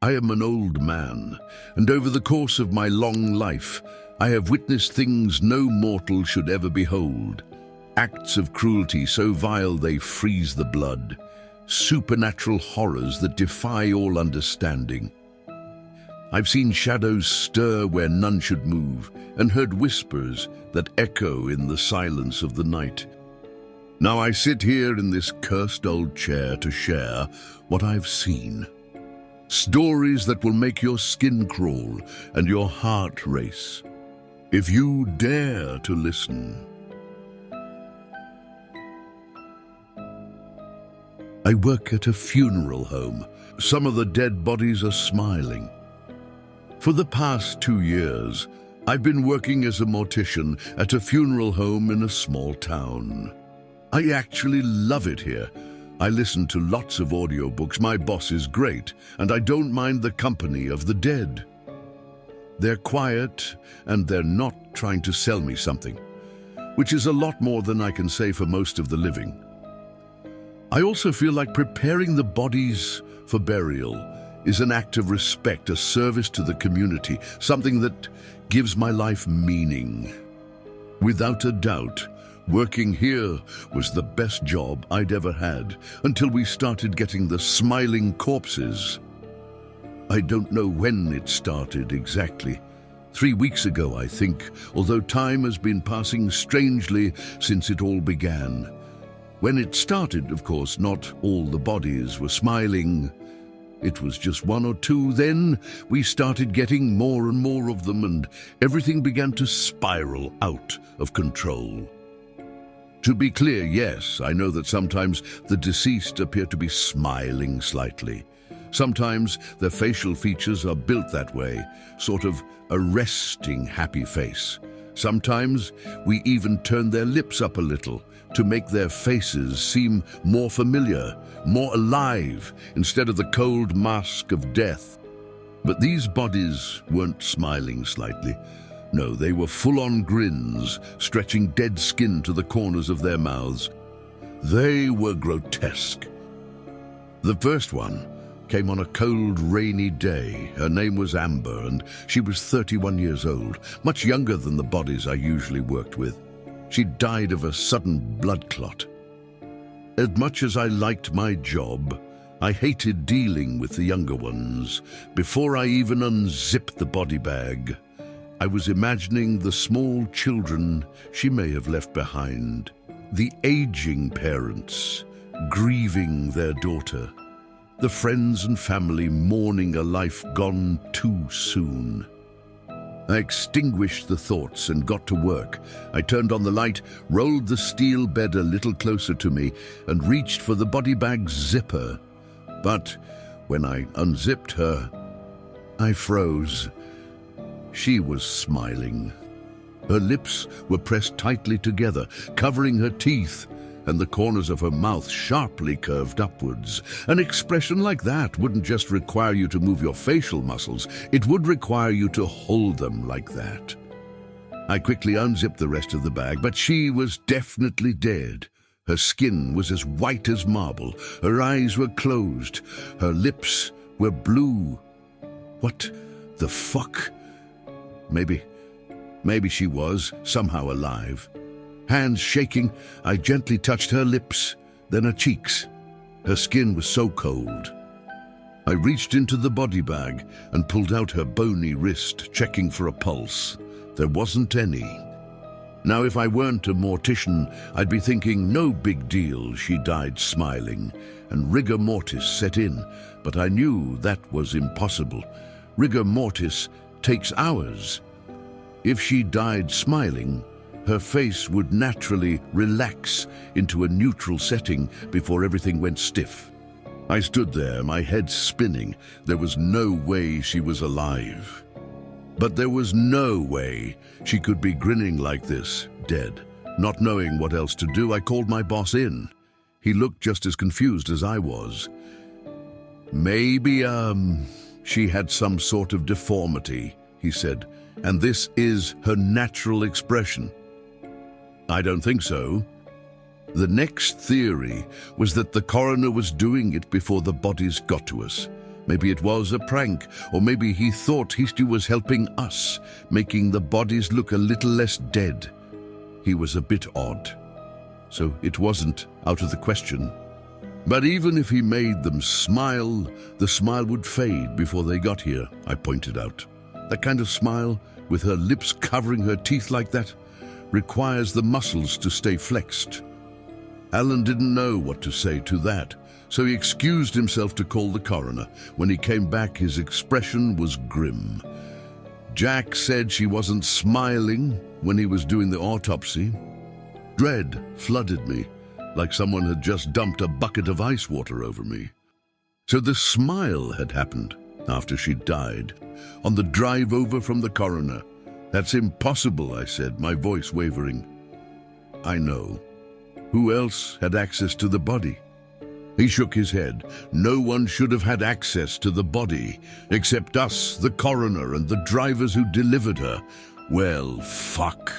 I am an old man, and over the course of my long life, I have witnessed things no mortal should ever behold. Acts of cruelty so vile they freeze the blood. Supernatural horrors that defy all understanding. I've seen shadows stir where none should move, and heard whispers that echo in the silence of the night. Now I sit here in this cursed old chair to share what I've seen. Stories that will make your skin crawl and your heart race, if you dare to listen. I work at a funeral home. Some of the dead bodies are smiling. For the past 2 years, I've been working as a mortician at a funeral home in a small town. I actually love it here. I listen to lots of audiobooks. My boss is great, and I don't mind the company of the dead. They're quiet, and they're not trying to sell me something, which is a lot more than I can say for most of the living. I also feel like preparing the bodies for burial is an act of respect, a service to the community, something that gives my life meaning. Without a doubt, working here was the best job I'd ever had, until we started getting the smiling corpses. I don't know when it started exactly. 3 weeks ago, I think, although time has been passing strangely since it all began. When it started, of course, not all the bodies were smiling. It was just 1 or 2. Then we started getting more and more of them, and everything began to spiral out of control. To be clear, yes, I know that sometimes the deceased appear to be smiling slightly. Sometimes their facial features are built that way, sort of a resting happy face. Sometimes we even turn their lips up a little to make their faces seem more familiar, more alive, instead of the cold mask of death. But these bodies weren't smiling slightly. No, they were full-on grins, stretching dead skin to the corners of their mouths. They were grotesque. The first one came on a cold, rainy day. Her name was Amber, and she was 31 years old, much younger than the bodies I usually worked with. She died of a sudden blood clot. As much as I liked my job, I hated dealing with the younger ones. Before I even unzipped the body bag, I was imagining the small children she may have left behind, the aging parents grieving their daughter, the friends and family mourning a life gone too soon. I extinguished the thoughts and got to work. I turned on the light, rolled the steel bed a little closer to me, and reached for the body bag's zipper. But when I unzipped her, I froze. She was smiling. Her lips were pressed tightly together, covering her teeth, and the corners of her mouth sharply curved upwards. An expression like that wouldn't just require you to move your facial muscles, it would require you to hold them like that. I quickly unzipped the rest of the bag, but she was definitely dead. Her skin was as white as marble, her eyes were closed, her lips were blue. What the fuck? Maybe she was somehow alive. Hands shaking, I gently touched her lips, then her cheeks. Her skin was so cold. I reached into the body bag and pulled out her bony wrist, checking for a pulse. There wasn't any. Now, if I weren't a mortician, I'd be thinking, no big deal, she died smiling, and rigor mortis set in. But I knew that was impossible. Rigor mortis takes hours. If she died smiling, her face would naturally relax into a neutral setting before everything went stiff. I stood there, my head spinning. There was no way she was alive. But there was no way she could be grinning like this, dead. Not knowing what else to do, I called my boss in. He looked just as confused as I was. Maybe, she had some sort of deformity, he said, and this is her natural expression. I don't think so. The next theory was that the coroner was doing it before the bodies got to us. Maybe it was a prank, or maybe he thought he was helping us, making the bodies look a little less dead. He was a bit odd, so it wasn't out of the question. But even if he made them smile, the smile would fade before they got here, I pointed out. That kind of smile, with her lips covering her teeth like that, requires the muscles to stay flexed. Alan didn't know what to say to that, so he excused himself to call the coroner. When he came back, his expression was grim. Jack said she wasn't smiling when he was doing the autopsy. Dread flooded me, like someone had just dumped a bucket of ice water over me. So the smile had happened after she died, on the drive over from the coroner. That's impossible, I said, my voice wavering. I know. Who else had access to the body? He shook his head. No one should have had access to the body, except us, the coroner, and the drivers who delivered her. Well, fuck.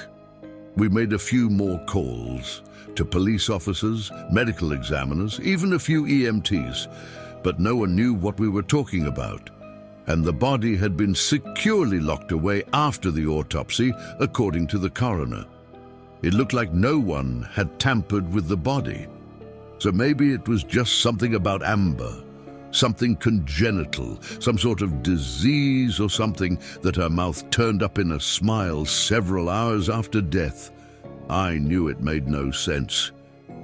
We made a few more calls to police officers, medical examiners, even a few EMTs, but no one knew what we were talking about. And the body had been securely locked away after the autopsy, according to the coroner. It looked like no one had tampered with the body. So maybe it was just something about Amber, something congenital, some sort of disease or something, that her mouth turned up in a smile several hours after death. I knew it made no sense,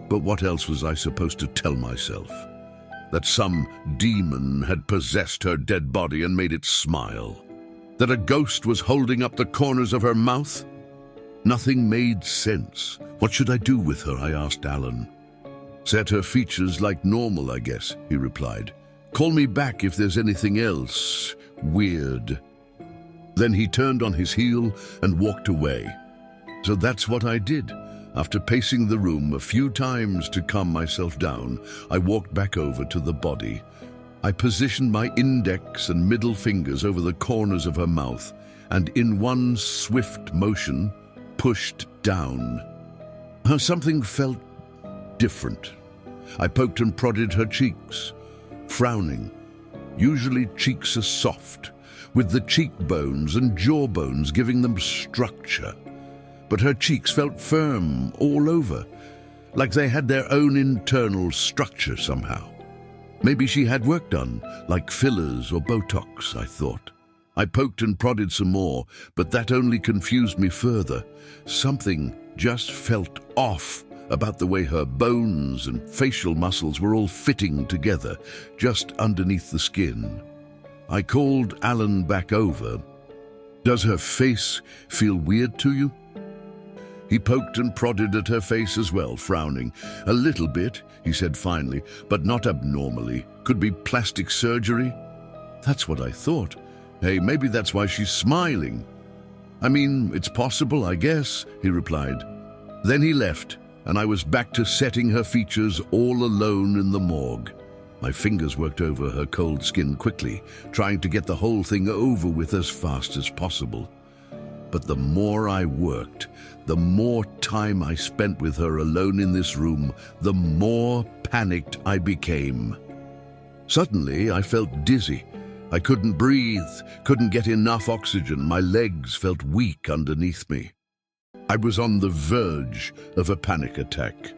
but what else was I supposed to tell myself? That some demon had possessed her dead body and made it smile? That a ghost was holding up the corners of her mouth? Nothing made sense. What should I do with her? I asked Alan. Set her features like normal, I guess, he replied. Call me back if there's anything else weird. Then he turned on his heel and walked away. So that's what I did. After pacing the room a few times to calm myself down, I walked back over to the body. I positioned my index and middle fingers over the corners of her mouth, and in one swift motion, pushed down. Something felt different. I poked and prodded her cheeks, frowning. Usually cheeks are soft, with the cheekbones and jawbones giving them structure. But her cheeks felt firm all over, like they had their own internal structure somehow. Maybe she had work done, like fillers or Botox, I thought. I poked and prodded some more, but that only confused me further. Something just felt off about the way her bones and facial muscles were all fitting together, just underneath the skin. I called Alan back over. Does her face feel weird to you? He poked and prodded at her face as well, frowning. A little bit, he said finally, but not abnormally. Could be plastic surgery? That's what I thought. Hey, maybe that's why she's smiling. I mean, it's possible, I guess, he replied. Then he left, and I was back to setting her features all alone in the morgue. My fingers worked over her cold skin quickly, trying to get the whole thing over with as fast as possible. But the more I worked, the more time I spent with her alone in this room, the more panicked I became. Suddenly, I felt dizzy. I couldn't breathe, couldn't get enough oxygen. My legs felt weak underneath me. I was on the verge of a panic attack.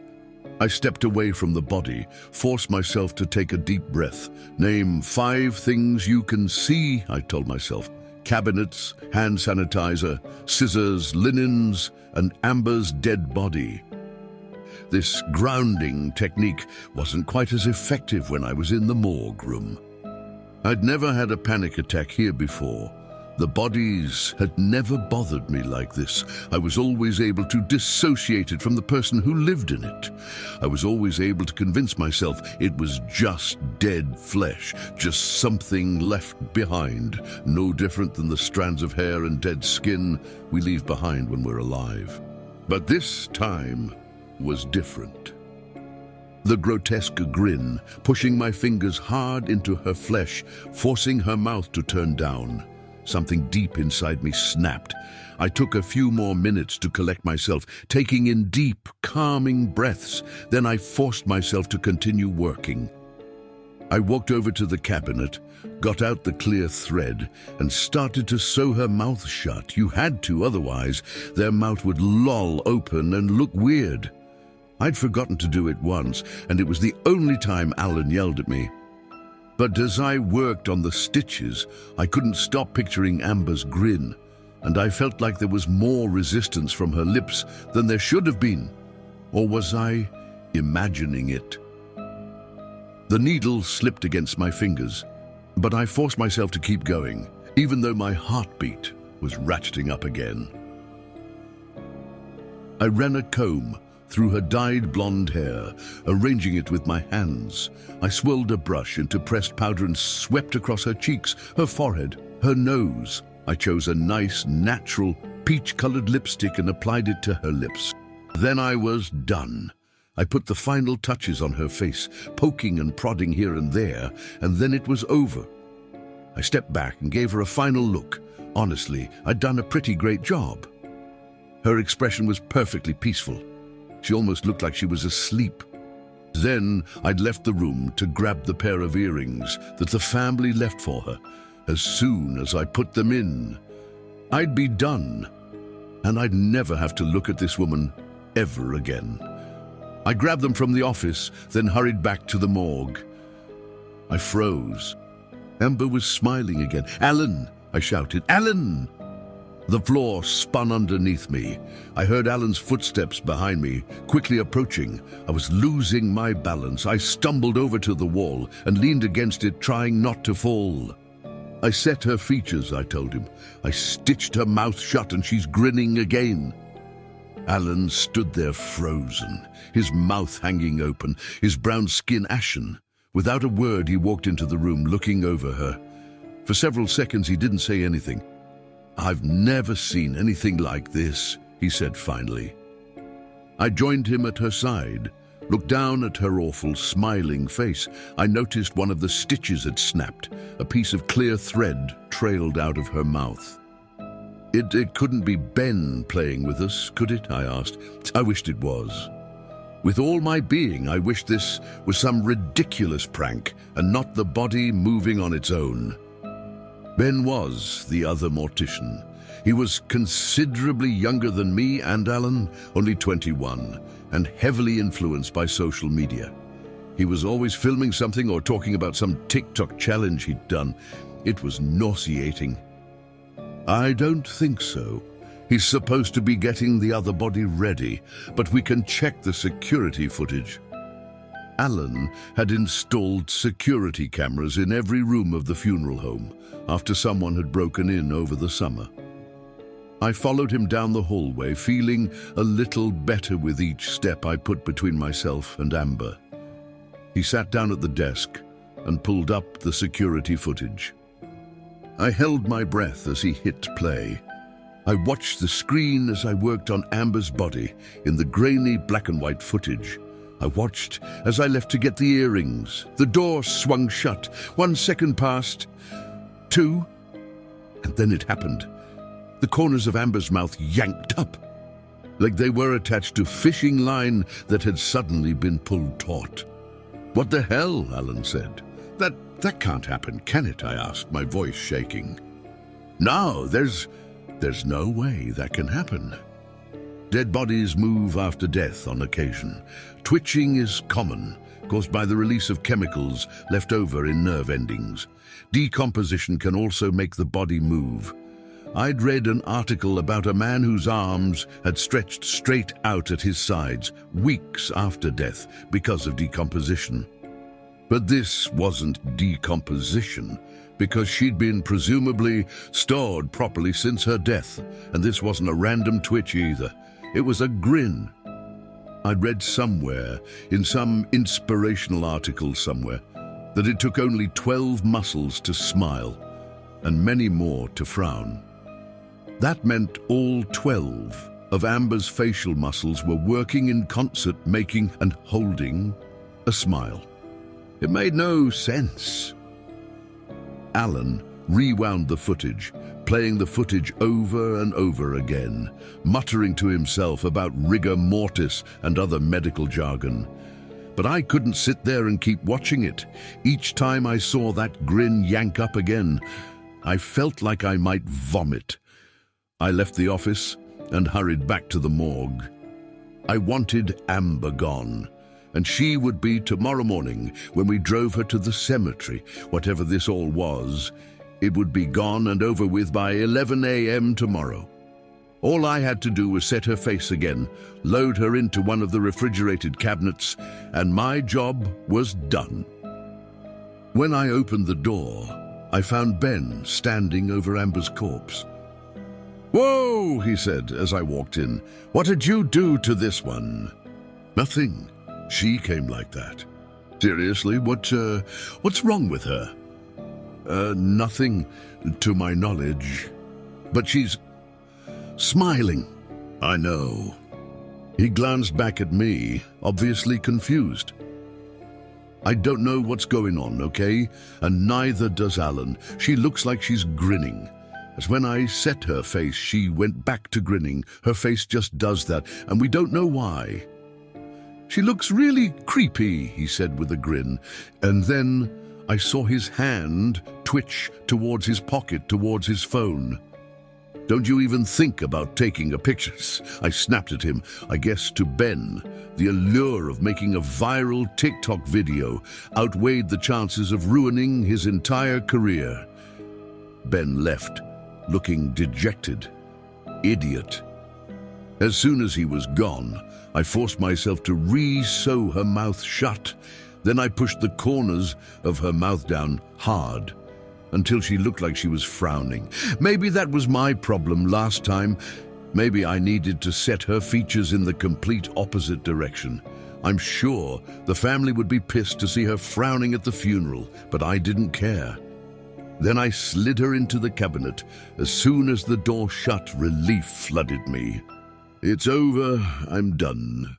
I stepped away from the body, forced myself to take a deep breath. Name 5 things you can see, I told myself. Cabinets, hand sanitizer, scissors, linens, and Amber's dead body. This grounding technique wasn't quite as effective when I was in the morgue room. I'd never had a panic attack here before. The bodies had never bothered me like this. I was always able to dissociate it from the person who lived in it. I was always able to convince myself it was just dead flesh, just something left behind, no different than the strands of hair and dead skin we leave behind when we're alive. But this time was different. The grotesque grin, pushing my fingers hard into her flesh, forcing her mouth to turn down. Something deep inside me snapped. I took a few more minutes to collect myself, taking in deep, calming breaths. Then I forced myself to continue working. I walked over to the cabinet, got out the clear thread, and started to sew her mouth shut. You had to, otherwise their mouth would loll open and look weird. I'd forgotten to do it once, and it was the only time Alan yelled at me. But as I worked on the stitches, I couldn't stop picturing Amber's grin, and I felt like there was more resistance from her lips than there should have been. Or was I imagining it? The needle slipped against my fingers, but I forced myself to keep going, even though my heartbeat was ratcheting up again. I ran a comb through her dyed blonde hair, arranging it with my hands. I swirled a brush into pressed powder and swept across her cheeks, her forehead, her nose. I chose a nice, natural, peach-colored lipstick and applied it to her lips. Then I was done. I put the final touches on her face, poking and prodding here and there, and then it was over. I stepped back and gave her a final look. Honestly, I'd done a pretty great job. Her expression was perfectly peaceful. She almost looked like she was asleep. Then I'd left the room to grab the pair of earrings that the family left for her. As soon as I put them in, I'd be done, and I'd never have to look at this woman ever again. I grabbed them from the office, then hurried back to the morgue. I froze. Amber was smiling again. "Alan!" I shouted. "Alan!" The floor spun underneath me. I heard Alan's footsteps behind me, quickly approaching. I was losing my balance. I stumbled over to the wall and leaned against it, trying not to fall. I set her features, I told him. I stitched her mouth shut and she's grinning again. Alan stood there frozen, his mouth hanging open, his brown skin ashen. Without a word, he walked into the room, looking over her. For several seconds, he didn't say anything. "I've never seen anything like this," he said finally. I joined him at her side, looked down at her awful, smiling face. I noticed one of the stitches had snapped. A piece of clear thread trailed out of her mouth. It couldn't be Ben playing with us, could it? I asked. I wished it was. With all my being, I wished this was some ridiculous prank and not the body moving on its own. Ben was the other mortician. He was considerably younger than me and Alan, only 21, and heavily influenced by social media. He was always filming something or talking about some TikTok challenge he'd done. It was nauseating. "I don't think so. He's supposed to be getting the other body ready, but we can check the security footage." Alan had installed security cameras in every room of the funeral home after someone had broken in over the summer. I followed him down the hallway, feeling a little better with each step I put between myself and Amber. He sat down at the desk and pulled up the security footage. I held my breath as he hit play. I watched the screen as I worked on Amber's body in the grainy black and white footage. I watched as I left to get the earrings. The door swung shut. 1 second passed. 2. And then it happened. The corners of Amber's mouth yanked up, like they were attached to fishing line that had suddenly been pulled taut. "What the hell?" Alan said. That can't happen, can it?" I asked, my voice shaking. "No, there's no way that can happen. Dead bodies move after death on occasion. Twitching is common, caused by the release of chemicals left over in nerve endings. Decomposition can also make the body move. I'd read an article about a man whose arms had stretched straight out at his sides weeks after death because of decomposition. But this wasn't decomposition, because she'd been presumably stored properly since her death, and this wasn't a random twitch either. It was a grin. I'd read somewhere, in some inspirational article somewhere, that it took only 12 muscles to smile, and many more to frown. That meant all 12 of Amber's facial muscles were working in concert, making and holding a smile. It made no sense. Alan rewound the footage, playing the footage over and over again, muttering to himself about rigor mortis and other medical jargon. but I couldn't sit there and keep watching it. Each time I saw that grin yank up again, I felt like I might vomit. I left the office and hurried back to the morgue. I wanted Amber gone, and she would be tomorrow morning when we drove her to the cemetery. Whatever this all was, it would be gone and over with by 11 a.m. tomorrow. All I had to do was set her face again, load her into one of the refrigerated cabinets, and my job was done. When I opened the door, I found Ben standing over Amber's corpse. "Whoa," he said as I walked in. "What did you do to this one?" "Nothing. She came like that." "Seriously, what's wrong with her?" Nothing, to my knowledge. But she's smiling." "I know." He glanced back at me, obviously confused. "I don't know what's going on, okay? And neither does Alan. She looks like she's grinning. As when I set her face, she went back to grinning. Her face just does that, and we don't know why." "She looks really creepy," he said with a grin. And then I saw his hand twitch towards his pocket, towards his phone. "Don't you even think about taking a picture?" I snapped at him. I guess to Ben, the allure of making a viral TikTok video outweighed the chances of ruining his entire career. Ben left, looking dejected. Idiot. As soon as he was gone, I forced myself to re-sew her mouth shut. Then I pushed the corners of her mouth down hard until she looked like she was frowning. Maybe that was my problem last time. Maybe I needed to set her features in the complete opposite direction. I'm sure the family would be pissed to see her frowning at the funeral, but I didn't care. Then I slid her into the cabinet. As soon as the door shut, relief flooded me. "It's over. I'm done."